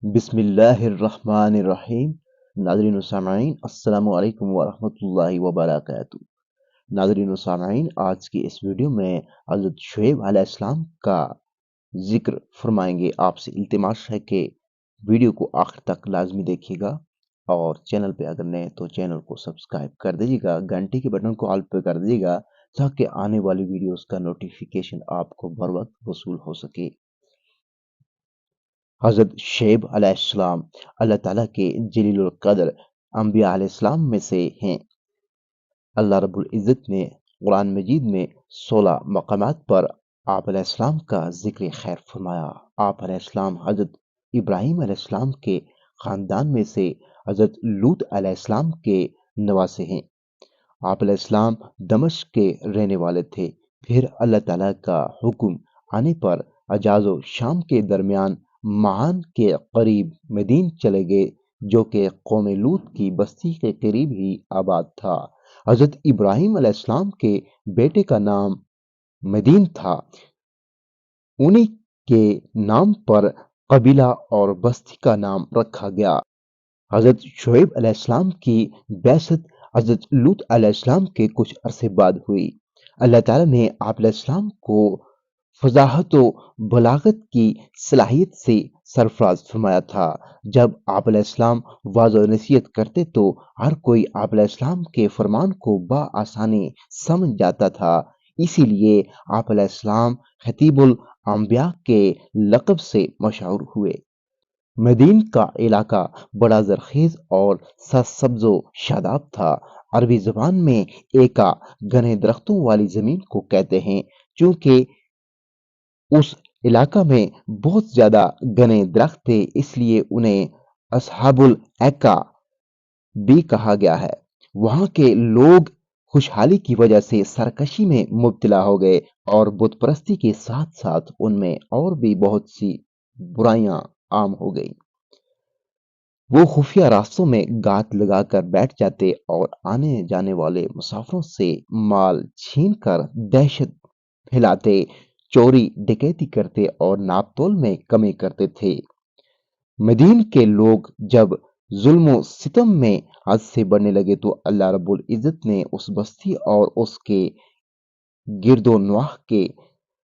بسم اللہ الرحمن الرحیم۔ ناظرین و سامعین، السلام علیکم ورحمۃ اللہ وبرکاتہ۔ ناظرین و سامعین، آج کی اس ویڈیو میں حضرت شعیب علیہ السلام کا ذکر فرمائیں گے۔ آپ سے التماس ہے کہ ویڈیو کو آخر تک لازمی دیکھیے گا، اور چینل پہ اگر نئے تو چینل کو سبسکرائب کر دیجیے گا، گھنٹی کے بٹن کو آل پہ کر دیجیے گا تاکہ آنے والی ویڈیوز کا نوٹیفیکیشن آپ کو بر وقت وصول ہو سکے۔ حضرت شعیب علیہ السلام اللہ تعالیٰ کے جلیل القدر انبیاء علیہ السلام میں سے ہیں۔ اللہ رب العزت نے قرآن مجید میں 16 مقامات پر آپ علیہ السلام کا ذکر خیر فرمایا۔ آپ علیہ السلام حضرت ابراہیم علیہ السلام کے خاندان میں سے حضرت لوط علیہ السلام کے نواسے ہیں۔ آپ علیہ السلام دمشق کے رہنے والے تھے۔ پھر اللہ تعالیٰ کا حکم آنے پر حجاز و شام کے درمیان معان کے قریب مدین چلے گئے، جو کہ قوم لوط کی بستی کے قریب ہی آباد تھا۔ حضرت ابراہیم علیہ السلام کے بیٹے کا نام مدین تھا، انہی کے نام پر قبیلہ اور بستی کا نام رکھا گیا۔ حضرت شعیب علیہ السلام کی بعثت حضرت لوط علیہ السلام کے کچھ عرصے بعد ہوئی۔ اللہ تعالیٰ نے آپ علیہ السلام کو فصاحت و بلاغت کی صلاحیت سے سرفراز فرمایا تھا۔ جب آپ علیہ السلام واعظ و نصیحت کرتے تو ہر کوئی آپ علیہ السلام کے فرمان کو بآسانی سمجھ جاتا تھا، اسی لیے آپ علیہ السلام خطیب الانبیاء کے لقب سے مشہور ہوئے۔ مدین کا علاقہ بڑا زرخیز اور سرسبز و شاداب تھا۔ عربی زبان میں ایکا گھنے درختوں والی زمین کو کہتے ہیں۔ چونکہ اس علاقہ میں بہت زیادہ گھنے درخت تھے، اس لیے انہیں اصحاب الایکا بھی کہا گیا ہے۔ وہاں کے لوگ خوشحالی کی وجہ سے سرکشی میں مبتلا ہو گئے، اور بت پرستی کے ساتھ ساتھ ان میں اور بھی بہت سی برائیاں عام ہو گئی۔ وہ خفیہ راستوں میں گات لگا کر بیٹھ جاتے اور آنے جانے والے مسافروں سے مال چھین کر دہشت پھیلاتے، چوری ڈکیتی کرتے اور ناپ تول میں کمی کرتے تھے۔ مدین کے لوگ جب ظلم و ستم میں حد سے بڑھنے لگے تو اللہ رب العزت نے اس بستی اور اس کے گرد و نواح کے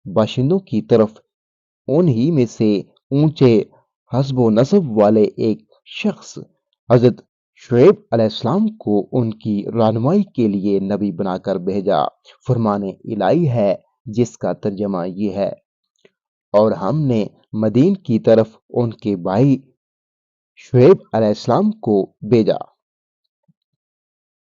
باشندوں کی طرف انہی میں سے اونچے حسب و نسب والے ایک شخص حضرت شعیب علیہ السلام کو ان کی رہنمائی کے لیے نبی بنا کر بھیجا۔ فرمان الہی ہے جس کا ترجمہ یہ ہے، اور ہم نے مدین کی طرف ان کے بھائی شعیب علیہ السلام کو بھیجا۔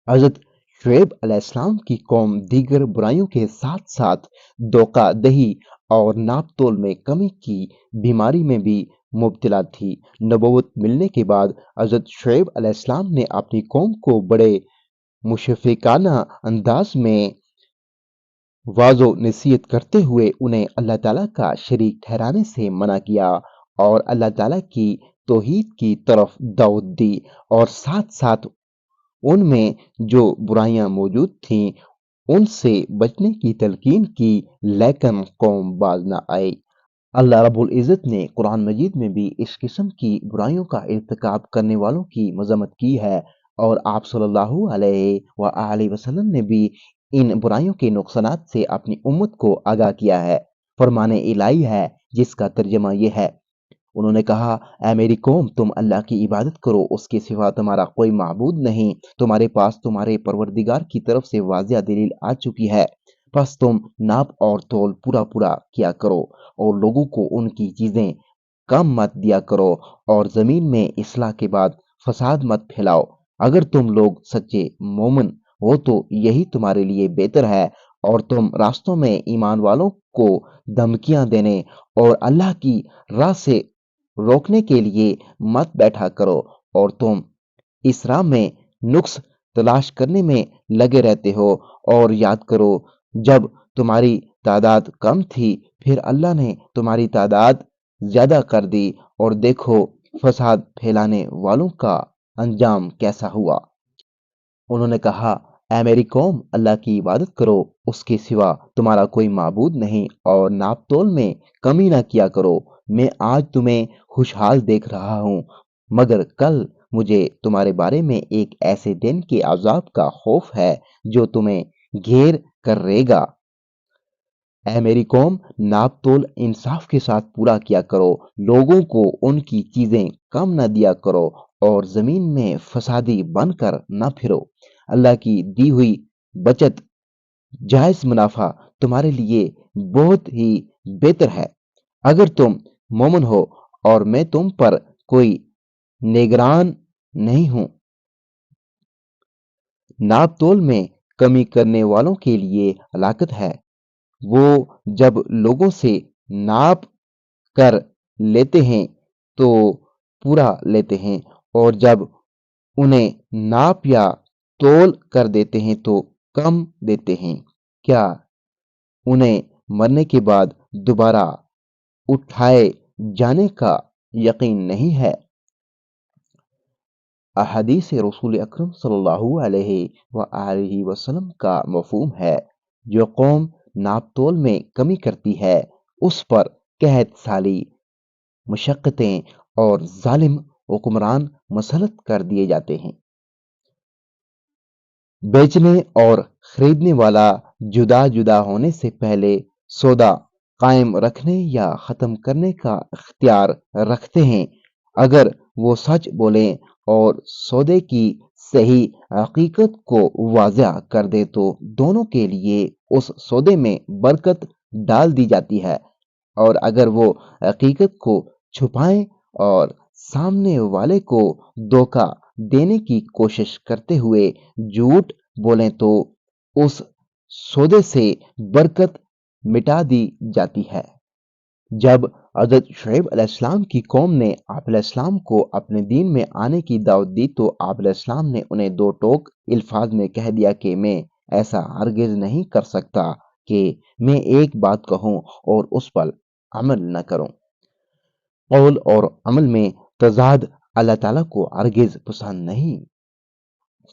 حضرت شعیب علیہ السلام کی قوم دیگر برائیوں کے ساتھ ساتھ دھوکہ دہی اور ناپ تول میں کمی کی بیماری میں بھی مبتلا تھی۔ نبوت ملنے کے بعد حضرت شعیب علیہ السلام نے اپنی قوم کو بڑے مشفقانہ انداز میں واعظ و نصیحت کرتے ہوئے انہیں اللہ تعالیٰ کا شریک ٹھہرانے سے منع کیا، اور اللہ تعالیٰ کی توحید کی طرف دعوت دی، اور ساتھ ساتھ ان میں جو برائیاں موجود تھیں ان سے بچنے کی تلقین کی، لیکن قوم باز نہ آئی۔ اللہ رب العزت نے قرآن مجید میں بھی اس قسم کی برائیوں کا ارتکاب کرنے والوں کی مذمت کی ہے، اور آپ صلی اللہ علیہ وآلہ وسلم نے بھی ان برائیوں کے نقصانات سے اپنی امت کو آگاہ کیا ہے۔ فرمان الہی ہے جس کا ترجمہ یہ ہے، انہوں نے کہا، اے میری قوم، تم اللہ کی عبادت کرو، اس کے سوا تمہارا کوئی معبود نہیں۔ تمہارے پاس تمہارے پروردگار کی طرف سے واضح دلیل آ چکی ہے، پس تم ناپ اور تول پورا کیا کرو، اور لوگوں کو ان کی چیزیں کم مت دیا کرو، اور زمین میں اصلاح کے بعد فساد مت پھیلاؤ۔ اگر تم لوگ سچے مومن ہو تو یہی تمہارے لیے بہتر ہے، اور تم راستوں میں ایمان والوں کو دھمکیاں دینے اور اللہ کی راہ سے روکنے کے لیے مت بیٹھا کرو، اور تم اس راہ میں نقص تلاش کرنے میں لگے رہتے ہو۔ اور یاد کرو جب تمہاری تعداد کم تھی، پھر اللہ نے تمہاری تعداد زیادہ کر دی، اور دیکھو فساد پھیلانے والوں کا انجام کیسا ہوا۔ انہوں نے کہا، اے میری قوم، اللہ کی عبادت کرو، اس کے سوا تمہارا کوئی معبود نہیں، اور ناپ تول میں کمی نہ کیا کرو۔ میں آج تمہیں خوشحال دیکھ رہا ہوں، مگر کل مجھے تمہارے بارے میں ایک ایسے دن کے عذاب کا خوف ہے جو تمہیں گھیر کر رہے گا۔ اے میری قوم، ناپ تول انصاف کے ساتھ پورا کیا کرو، لوگوں کو ان کی چیزیں کم نہ دیا کرو، اور زمین میں فسادی بن کر نہ پھرو۔ اللہ کی دی ہوئی بچت، جائز منافع تمہارے لیے بہت ہی بہتر ہے، اگر تم مومن ہو، اور میں تم پر کوئی نگران نہیں ہوں۔ ناپ تول میں کمی کرنے والوں کے لیے ہلاکت ہے، وہ جب لوگوں سے ناپ کر لیتے ہیں تو پورا لیتے ہیں، اور جب انہیں ناپ یا تول کر دیتے ہیں تو کم دیتے ہیں۔ کیا انہیں مرنے کے بعد دوبارہ اٹھائے جانے کا یقین نہیں ہے؟ احادیث رسول اکرم صلی اللہ علیہ وآلہ وسلم کا مفہوم ہے، جو قوم ناپ تول میں کمی کرتی ہے اس پر قحط سالی، مشقتیں اور ظالم حکمران مسلط کر دیے جاتے ہیں۔ بیچنے اور خریدنے والا جدا جدا ہونے سے پہلے سودا قائم رکھنے یا ختم کرنے کا اختیار رکھتے ہیں۔ اگر وہ سچ بولیں اور سودے کی صحیح حقیقت کو واضح کر دے تو دونوں کے لیے اس سودے میں برکت ڈال دی جاتی ہے، اور اگر وہ حقیقت کو چھپائیں اور سامنے والے کو دھوکہ دینے کی کوشش کرتے ہوئے جھوٹ بولیں تو اس سودے سے برکت مٹا دی جاتی ہے۔ جب حضرت شعیب علیہ السلام کی قوم نے آپ علیہ السلام کو اپنے دین میں آنے کی دعوت دی تو آپ علیہ السلام نے انہیں دو ٹوک الفاظ میں کہہ دیا کہ میں ایسا ہرگز نہیں کر سکتا کہ میں ایک بات کہوں اور اس پر عمل نہ کروں۔ قول اور عمل میں تضاد اللہ تعالیٰ کو ہرگز پسند نہیں۔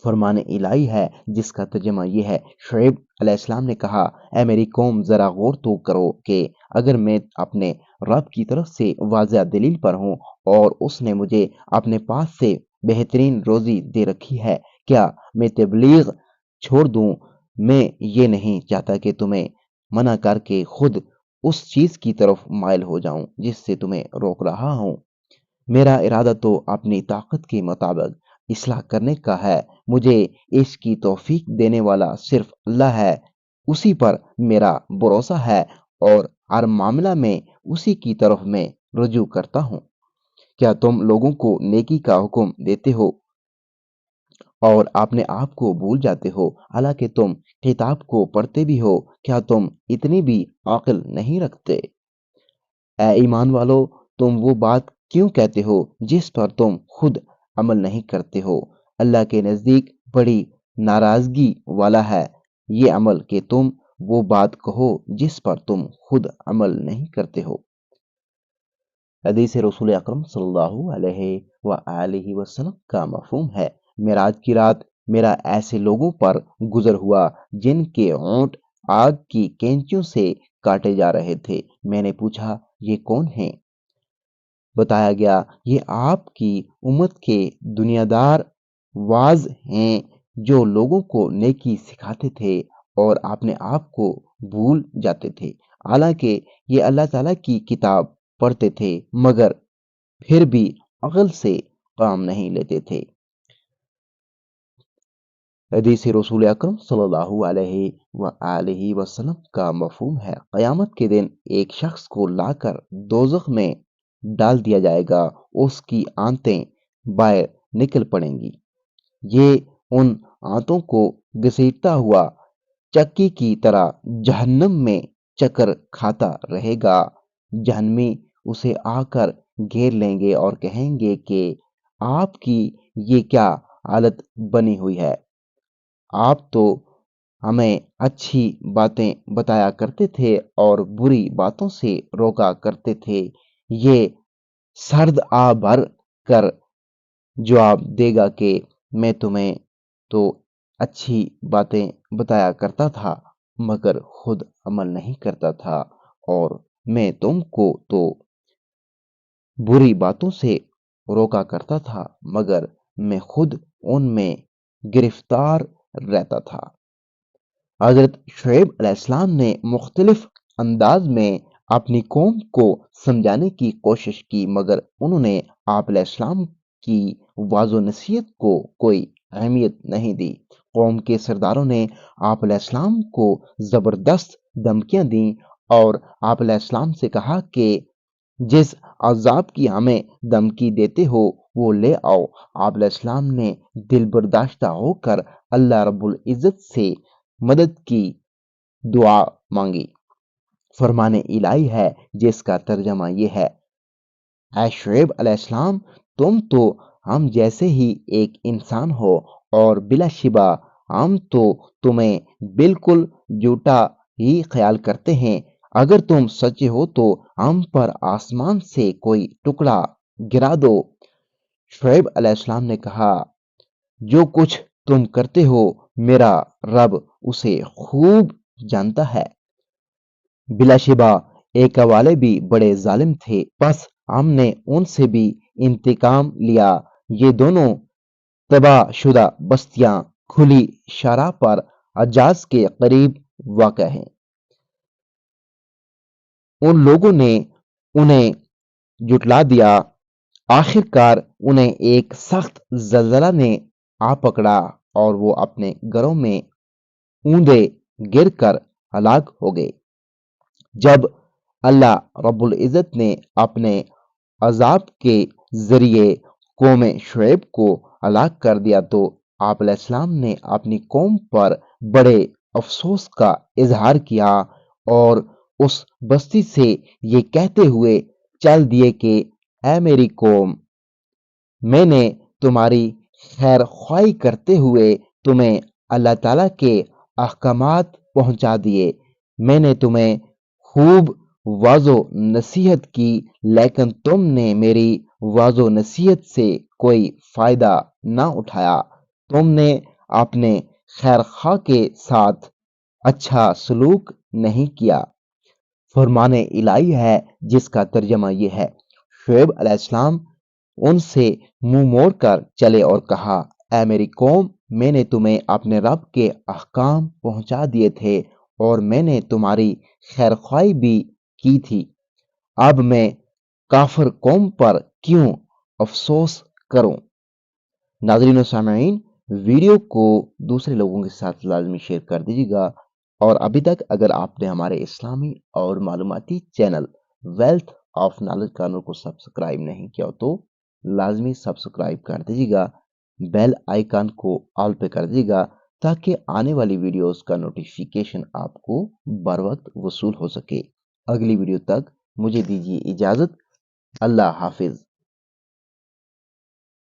فرمان الہی ہے جس کا ترجمہ یہ ہے۔ شعیب علیہ السلام نے کہا، اے میری قوم، ذرا غور تو کرو کہ اگر میں اپنے رب کی طرف سے واضح دلیل پر ہوں اور اس نے مجھے اپنے پاس سے بہترین روزی دے رکھی ہے، کیا میں تبلیغ چھوڑ دوں؟ میں یہ نہیں چاہتا کہ تمہیں منع کر کے خود اس چیز کی طرف مائل ہو جاؤں جس سے تمہیں روک رہا ہوں۔ میرا ارادہ تو اپنی طاقت کے مطابق اصلاح کرنے کا ہے، مجھے اس کی توفیق دینے والا صرف اللہ ہے، اسی پر میرا بھروسہ ہے، اور ہر معاملہ میں اسی کی طرف میں رجوع کرتا ہوں۔ کیا تم لوگوں کو نیکی کا حکم دیتے ہو اور اپنے آپ کو بھول جاتے ہو، حالانکہ تم کتاب کو پڑھتے بھی ہو؟ کیا تم اتنی بھی عقل نہیں رکھتے؟ اے ایمان والو، تم وہ بات کیوں کہتے ہو جس پر تم خود عمل نہیں کرتے ہو؟ اللہ کے نزدیک بڑی ناراضگی والا ہے یہ عمل کہ تم وہ بات کہو جس پر تم خود عمل نہیں کرتے ہو۔ حدیث رسول اکرم صلی اللہ علیہ وآلہ وسلم کا مفہوم ہے، معراج کی رات میرا ایسے لوگوں پر گزر ہوا جن کے ہونٹ آگ کی کینچیوں سے کاٹے جا رہے تھے۔ میں نے پوچھا، یہ کون ہیں؟ بتایا گیا، یہ آپ کی امت کے دنیادار واعظ ہیں جو لوگوں کو نیکی سکھاتے تھے اور اپنے آپ کو بھول جاتے تھے، حالانکہ یہ اللہ تعالیٰ کی کتاب پڑھتے تھے مگر پھر بھی عقل سے کام نہیں لیتے تھے۔ حدیث رسول اکرم صلی اللہ علیہ وآلہ وسلم کا مفہوم ہے، قیامت کے دن ایک شخص کو لا کر دوزخ میں ڈال دیا جائے گا، اس کی آنتیں باہر نکل پڑیں گی، یہ ان آنتوں کو گھسیٹتا ہوا چکی کی طرح جہنم میں چکر کھاتا رہے گا۔ جہنمی اسے آ کر گھیر لیں گے اور کہیں گے کہ آپ کی یہ کیا حالت بنی ہوئی ہے؟ آپ تو ہمیں اچھی باتیں بتایا کرتے تھے اور بری باتوں سے روکا کرتے تھے۔ یہ سرد آ بھر کر جواب دے گا کہ میں تمہیں تو اچھی باتیں بتایا کرتا تھا مگر خود عمل نہیں کرتا تھا، اور میں تم کو تو بری باتوں سے روکا کرتا تھا مگر میں خود ان میں گرفتار رہتا تھا۔ حضرت شعیب علیہ السلام نے مختلف انداز میں اپنی قوم کو سمجھانے کی کوشش کی مگر انہوں نے آپ علیہ السلام کی واضح نصیحت کو کوئی اہمیت نہیں دی۔ قوم کے سرداروں نے آپ علیہ السلام کو زبردست دھمکیاں دیں اور آپ علیہ السلام سے کہا کہ جس عذاب کی ہمیں دھمکی دیتے ہو وہ لے آؤ۔ آپ علیہ السلام نے دل برداشتہ ہو کر اللہ رب العزت سے مدد کی دعا مانگی۔ فرمان الہی ہے جس کا ترجمہ یہ ہے: اے شعیب علیہ السلام، تم تو ہم جیسے ہی ایک انسان ہو اور بلا شبہ ہم تو تمہیں بالکل جھوٹا ہی خیال کرتے ہیں۔ اگر تم سچے ہو تو ہم پر آسمان سے کوئی ٹکڑا گرا دو۔ شعیب علیہ السلام نے کہا، جو کچھ تم کرتے ہو میرا رب اسے خوب جانتا ہے۔ بلا شبہ ایک والے بھی بڑے ظالم تھے، بس ہم نے ان سے بھی انتقام لیا۔ یہ دونوں تباہ شدہ بستیاں کھلی شرح پر حجاز کے قریب واقع ہیں۔ ان لوگوں نے انہیں جھٹلا دیا۔ آخر کار انہیں ایک سخت زلزلہ نے آ پکڑا اور وہ اپنے گھروں میں اوندے گر کر ہلاک ہو گئے۔ جب اللہ رب العزت نے اپنے عذاب کے ذریعے قوم شعیب کو ہلاک کر دیا تو آپ علیہ السلام نے اپنی قوم پر بڑے افسوس کا اظہار کیا اور اس بستی سے یہ کہتے ہوئے چل دیے کہ اے میری قوم، میں نے تمہاری خیر خواہی کرتے ہوئے تمہیں اللہ تعالیٰ کے احکامات پہنچا دیے۔ میں نے تمہیں خوب واضح نصیحت کی لیکن تم نے میری واضح نصیحت سے کوئی فائدہ نہ اٹھایا۔ تم نے اپنے خیر خواہ کے ساتھ اچھا سلوک نہیں کیا۔ فرمان الہی ہے جس کا ترجمہ یہ ہے: شعیب علیہ السلام ان سے منہ موڑ کر چلے اور کہا، اے میری قوم، میں نے تمہیں اپنے رب کے احکام پہنچا دیے تھے اور میں نے تمہاری خیر خواہی بھی کی تھی۔ اب میں کافر قوم پر کیوں افسوس کروں؟ ناظرین و سامعین، ویڈیو کو دوسرے لوگوں کے ساتھ لازمی شیئر کر دیجیے گا، اور ابھی تک اگر آپ نے ہمارے اسلامی اور معلوماتی channel wealth of knowledge corner کو سبسکرائب نہیں کیا تو لازمی سبسکرائب کر دیجیے گا، بیل آئیکن کو آل پہ کر دیجیے گا تاکہ آنے والی ویڈیوز کا نوٹیفیکیشن آپ کو بر وقت وصول ہو سکے۔ اگلی ویڈیو تک مجھے دیجیے اجازت۔ اللہ حافظ۔